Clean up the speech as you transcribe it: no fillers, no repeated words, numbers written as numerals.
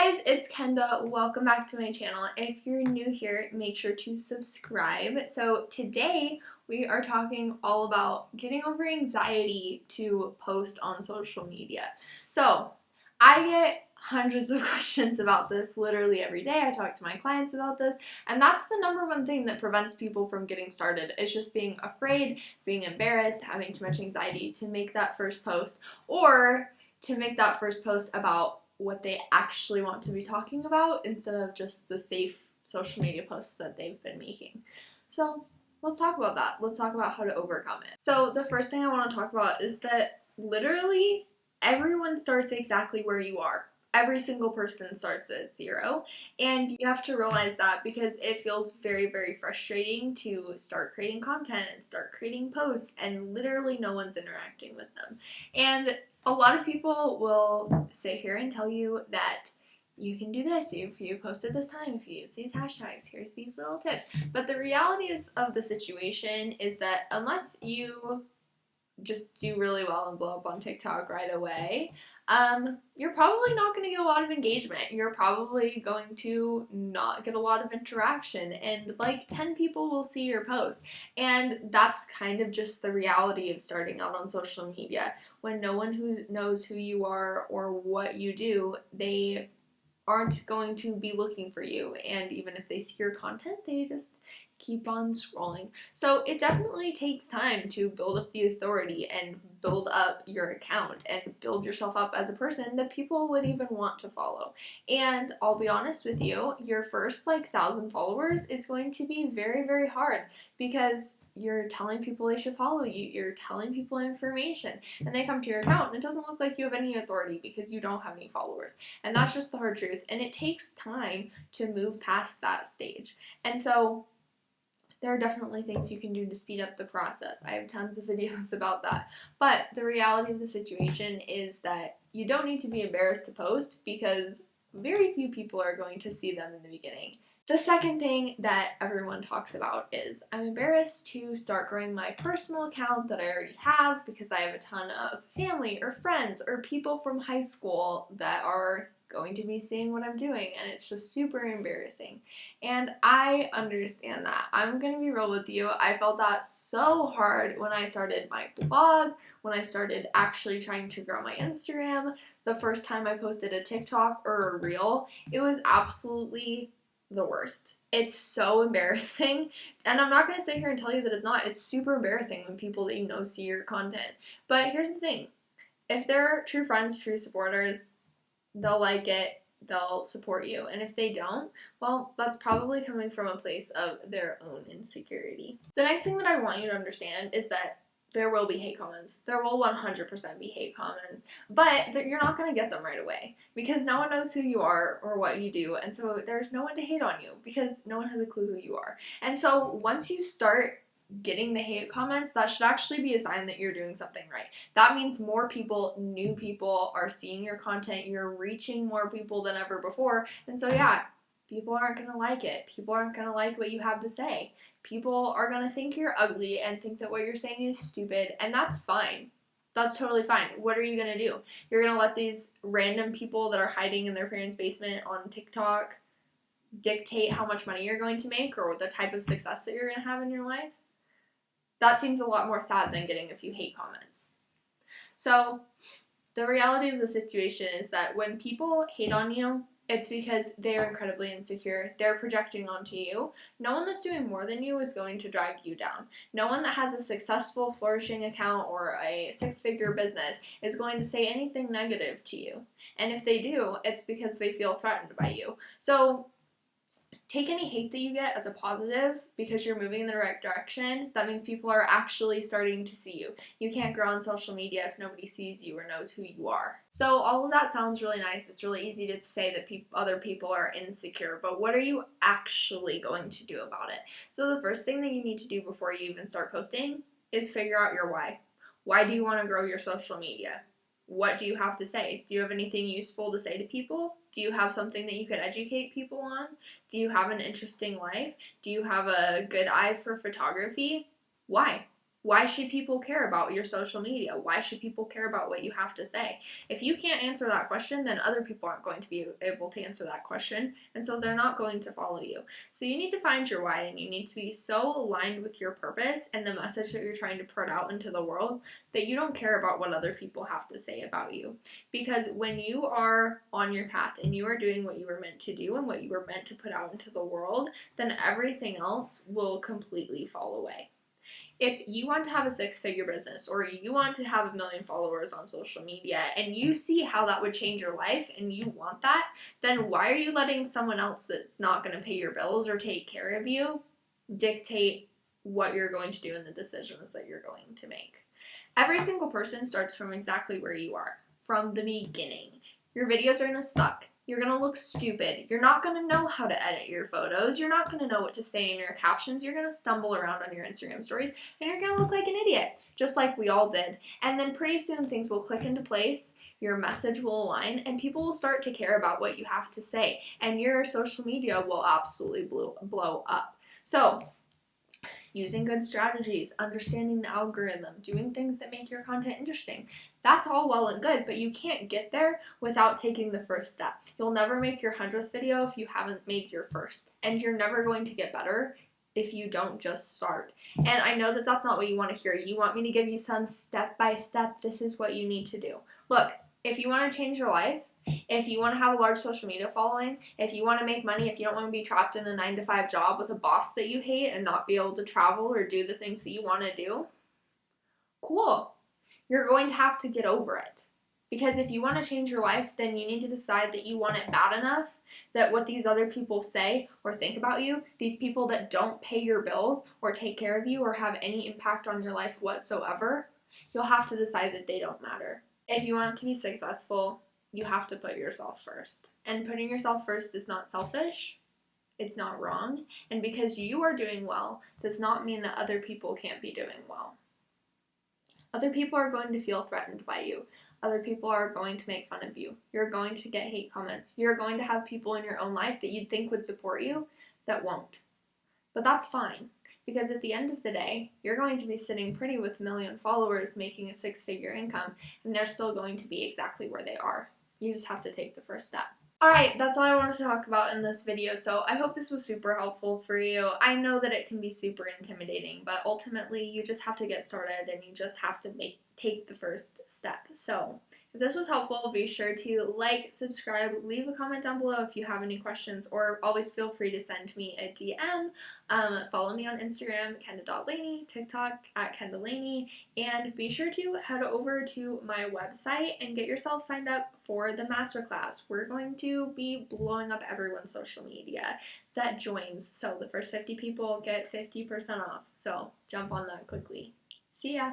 guys, it's Kenda. Welcome back to my channel. If you're new here, make sure to subscribe. So today we are talking all about getting over anxiety to post on social media. So I get hundreds of questions about this literally every day. I talk to my clients about this, and that's the number one thing that prevents people from getting started. It's just being afraid, being embarrassed, having too much anxiety to make that first post, or to make that first post about what they actually want to be talking about instead of just the safe social media posts that they've been making. So let's talk about that. Let's talk about how to overcome it. So the first thing I want to talk about is that literally everyone starts exactly where you are. Every single person starts at 0, and you have to realize that because it feels very, very frustrating to start creating content and start creating posts and literally no one's interacting with them. And a lot of people will sit here and tell you that you can do this if you post at this time, if you use these hashtags, here's these little tips. But the reality of the situation is that unless you just do really well and blow up on TikTok right away, you're probably not going to get a lot of engagement. You're probably going to not get a lot of interaction, and like 10 people will see your post. And that's kind of just the reality of starting out on social media. When no one who knows who you are or what you do, they aren't going to be looking for you, and even if they see your content, they just keep on scrolling. So it definitely takes time to build up the authority and build up your account and build yourself up as a person that people would even want to follow. And I'll be honest with you, your first 1,000 followers is going to be very, very hard because you're telling people they should follow you, you're telling people information, and they come to your account and it doesn't look like you have any authority because you don't have any followers. And that's just the hard truth, and it takes time to move past that stage. And so there are definitely things you can do to speed up the process. I have tons of videos about that. But the reality of the situation is that you don't need to be embarrassed to post because very few people are going to see them in the beginning. The second thing that everyone talks about is I'm embarrassed to start growing my personal account that I already have because I have a ton of family or friends or people from high school that are going to be seeing what I'm doing, and it's just super embarrassing. And I understand that. I'm gonna be real with you. I felt that so hard when I started my blog, when I started actually trying to grow my Instagram, the first time I posted a TikTok or a reel. It was absolutely the worst. It's so embarrassing, and I'm not going to sit here and tell you that it's not. It's super embarrassing when people that you know see your content. But here's the thing. If they're true friends, true supporters, they'll like it, they'll support you. And if they don't, well, that's probably coming from a place of their own insecurity. The next thing that I want you to understand is that there will be hate comments. There will 100% be hate comments, but you're not going to get them right away because no one knows who you are or what you do, and so there's no one to hate on you because no one has a clue who you are. And so once you start getting the hate comments, that should actually be a sign that you're doing something right. That means more people, new people, are seeing your content, you're reaching more people than ever before, and so yeah, people aren't going to like it. People aren't going to like what you have to say. People are going to think you're ugly and think that what you're saying is stupid, and that's fine. That's totally fine. What are you going to do? You're going to let these random people that are hiding in their parents' basement on TikTok dictate how much money you're going to make or the type of success that you're going to have in your life? That seems a lot more sad than getting a few hate comments. So the reality of the situation is that when people hate on you, it's because they're incredibly insecure. They're projecting onto you. No one that's doing more than you is going to drag you down. No one that has a successful, flourishing account or a 6-figure business is going to say anything negative to you. And if they do, it's because they feel threatened by you. So take any hate that you get as a positive because you're moving in the right direction. That means people are actually starting to see you. You can't grow on social media if nobody sees you or knows who you are. So all of that sounds really nice. It's really easy to say that other people are insecure, but what are you actually going to do about it? So the first thing that you need to do before you even start posting is figure out your why. Why do you want to grow your social media? What do you have to say? Do you have anything useful to say to people? Do you have something that you could educate people on? Do you have an interesting life? Do you have a good eye for photography? Why? Why should people care about your social media? Why should people care about what you have to say? If you can't answer that question, then other people aren't going to be able to answer that question, and so they're not going to follow you. So you need to find your why, and you need to be so aligned with your purpose and the message that you're trying to put out into the world that you don't care about what other people have to say about you. Because when you are on your path and you are doing what you were meant to do and what you were meant to put out into the world, then everything else will completely fall away. If you want to have a 6-figure business or you want to have 1 million followers on social media and you see how that would change your life and you want that, then why are you letting someone else that's not going to pay your bills or take care of you dictate what you're going to do and the decisions that you're going to make? Every single person starts from exactly where you are, from the beginning. Your videos are going to suck. You're going to look stupid. You're not going to know how to edit your photos. You're not going to know what to say in your captions. You're going to stumble around on your Instagram stories, and you're going to look like an idiot, just like we all did. And then pretty soon things will click into place, your message will align, and people will start to care about what you have to say, and your social media will absolutely blow up. So, using good strategies, understanding the algorithm, doing things that make your content interesting. That's all well and good, but you can't get there without taking the first step. You'll never make your 100th video if you haven't made your first, and you're never going to get better if you don't just start. And I know that that's not what you want to hear. You want me to give you some step-by-step, this is what you need to do. Look, if you want to change your life, if you want to have a large social media following, if you want to make money, if you don't want to be trapped in a 9-to-5 job with a boss that you hate and not be able to travel or do the things that you want to do, cool. You're going to have to get over it. Because if you want to change your life, then you need to decide that you want it bad enough that what these other people say or think about you, these people that don't pay your bills or take care of you or have any impact on your life whatsoever, you'll have to decide that they don't matter. If you want to be successful, you have to put yourself first. And putting yourself first is not selfish. It's not wrong. And because you are doing well does not mean that other people can't be doing well. Other people are going to feel threatened by you. Other people are going to make fun of you. You're going to get hate comments. You're going to have people in your own life that you'd think would support you that won't. But that's fine. Because at the end of the day, you're going to be sitting pretty with 1 million followers making a 6-figure income, and they're still going to be exactly where they are. You just have to take the first step. Alright, that's all I wanted to talk about in this video, so I hope this was super helpful for you. I know that it can be super intimidating, but ultimately you just have to get started and you just have to take the first step. So, if this was helpful, be sure to like, subscribe, leave a comment down below if you have any questions, or always feel free to send me a DM. Follow me on Instagram, Kenda.Laney, TikTok at KendaLaney, and be sure to head over to my website and get yourself signed up for the masterclass. We're going to be blowing up everyone's social media that joins. So the first 50 people get 50% off. So jump on that quickly. See ya!